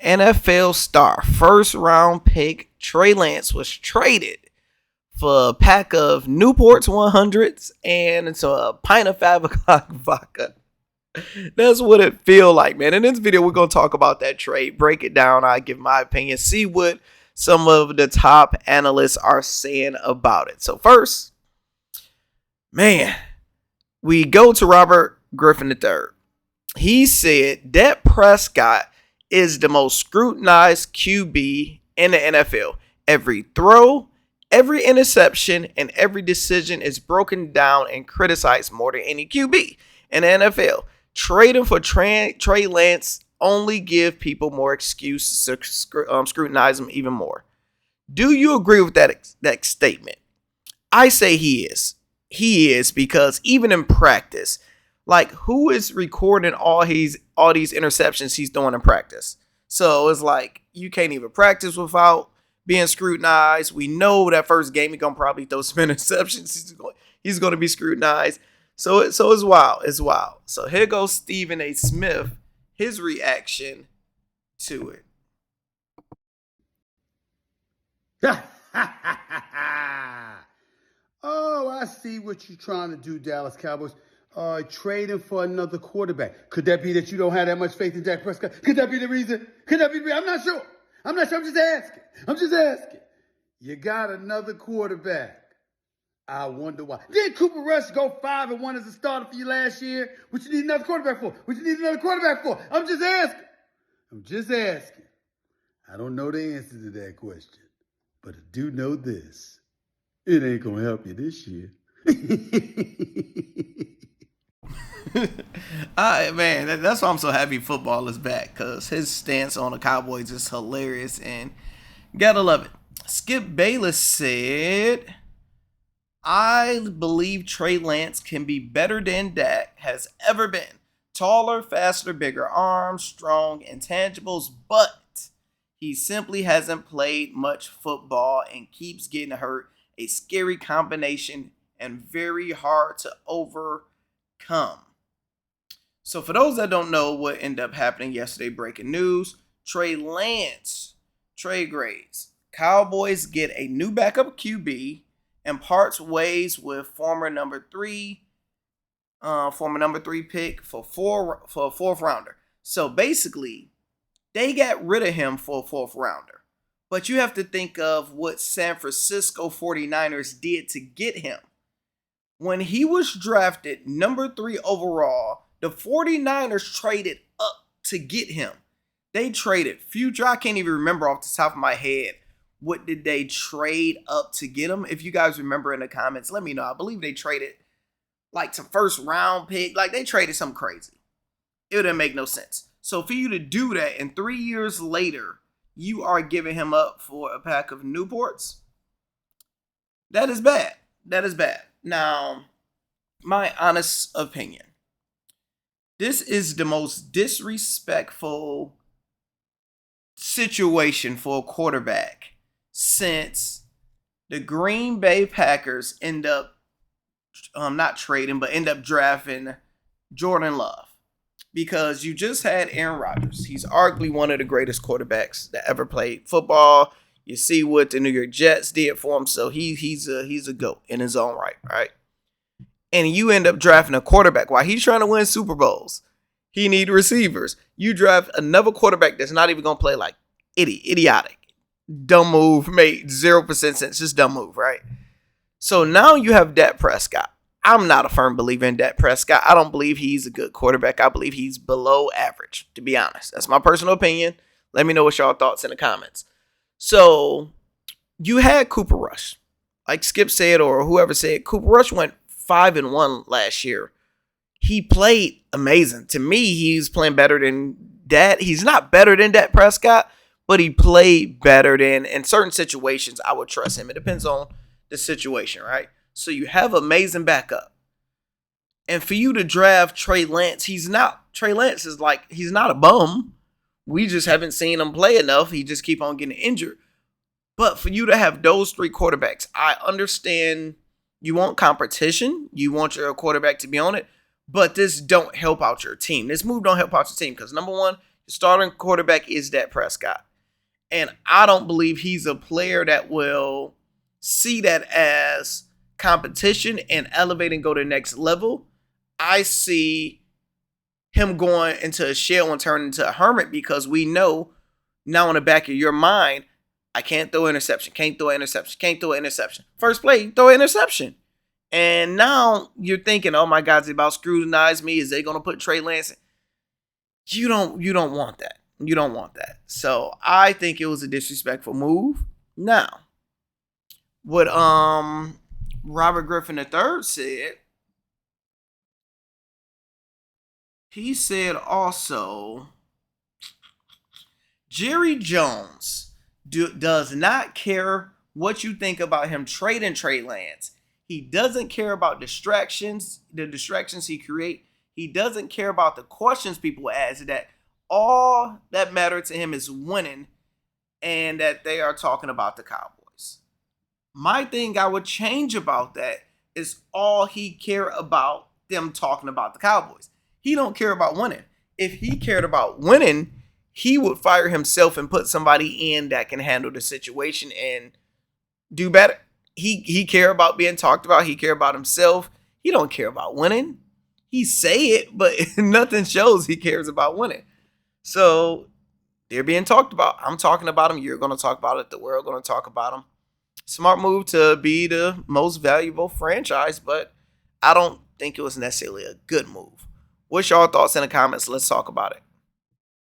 NFL star, first round pick Trey Lance was traded for a pack of Newport's 100s and it's a pint of 5 o'clock vodka. That's what it feel like, man. In this video, we're going to talk about that trade, break it down. I give my opinion, see what some of the top analysts are saying about it. So first, man, we go to Robert Griffin III. He said that Prescott is the most scrutinized QB in the NFL. Every throw, every interception, and every decision is broken down and criticized more than any QB in the NFL. Trading for Trey Lance only give people more excuse to scrutinize him even more. Do you agree with that statement? I say he is. He is, because even in practice, like, who is recording all these interceptions he's throwing in practice? So it's like you can't even practice without being scrutinized. We know that first game he's gonna probably throw some interceptions. He's gonna be scrutinized. So it's wild. It's wild. So here goes Stephen A. Smith, his reaction to it. Oh, I see what you're trying to do, Dallas Cowboys. Trading for another quarterback. Could that be that you don't have that much faith in Dak Prescott? Could that be the reason? Could that be the reason? I'm not sure. I'm just asking. You got another quarterback. I wonder why. Did Cooper Rush go 5-1 as a starter for you last year? What you need another quarterback for? I'm just asking. I don't know the answer to that question, but I do know this. It ain't gonna help you this year. Man, that's why I'm so happy football is back, because his stance on the Cowboys is hilarious and gotta love it. Skip Bayless said, I believe Trey Lance can be better than Dak has ever been. Taller, faster, bigger arms, strong intangibles, but he simply hasn't played much football and keeps getting hurt. A scary combination and very hard to overcome. So for those that don't know what ended up happening yesterday, breaking news, Trey Lance trade grades. Cowboys get a new backup QB and parts ways with former number three pick for a fourth rounder. So basically, they got rid of him for a fourth rounder. But you have to think of what San Francisco 49ers did to get him. When he was drafted number 3 overall, the 49ers traded up to get him. They traded future. I can't even remember off the top of my head what did they trade up to get him. If you guys remember in the comments, let me know. I believe they traded like some first round pick. Like, they traded something crazy. It didn't make no sense. So for you to do that, and 3 years later, you are giving him up for a pack of Newports, that is bad. That is bad. Now, my honest opinion, this is the most disrespectful situation for a quarterback since the Green Bay Packers end up end up drafting Jordan Love. Because you just had Aaron Rodgers. He's arguably one of the greatest quarterbacks that ever played football. You see what the New York Jets did for him, so he's a GOAT in his own right? And you end up drafting a quarterback while he's trying to win Super Bowls. He need receivers. You draft another quarterback that's not even gonna play, like idiotic, dumb move, made 0% sense, just dumb move, right? So now you have Dak Prescott. I'm not a firm believer in Dak Prescott. I don't believe he's a good quarterback. I believe he's below average, to be honest. That's my personal opinion. Let me know what y'all thoughts in the comments. So you had Cooper Rush. Like Skip said, or whoever said, Cooper Rush went 5-1 last year. He played amazing. To me, he's playing better than Dak. He's not better than Dak Prescott, but he played better than, in certain situations, I would trust him. It depends on the situation, right? So you have amazing backup. And for you to draft Trey Lance, Trey Lance is like, he's not a bum. We just haven't seen him play enough. He just keep on getting injured. But for you to have those 3 quarterbacks, I understand you want competition. You want your quarterback to be on it. But this don't help out your team. This move don't help out your team because, number one, His starting quarterback is Dak Prescott. And I don't believe he's a player that will see that as competition and elevate and go to the next level. I see him going into a shell and turning into a hermit because we know now in the back of your mind, I can't throw an interception, can't throw an interception, can't throw an interception. First play, throw an interception. And now you're thinking, oh my God, is they about to scrutinize me? Is they going to put Trey Lance in? You don't want that. You don't want that. So I think it was a disrespectful move. Now, what Robert Griffin III said, he said also, Jerry Jones does not care what you think about him trading Trey Lance. He doesn't care about distractions, the distractions he create. He doesn't care about the questions people ask. That all that matters to him is winning, and that they are talking about the Cowboys. My thing I would change about that is all he care about them talking about the Cowboys. He don't care about winning. If he cared about winning, he would fire himself and put somebody in that can handle the situation and do better. He care about being talked about. He care about himself. He don't care about winning. He say it, but nothing shows he cares about winning. So they're being talked about. I'm talking about them. You're going to talk about it. The world going to talk about them. Smart move to be the most valuable franchise, but I don't think it was necessarily a good move. What's your thoughts in the comments? Let's talk about it.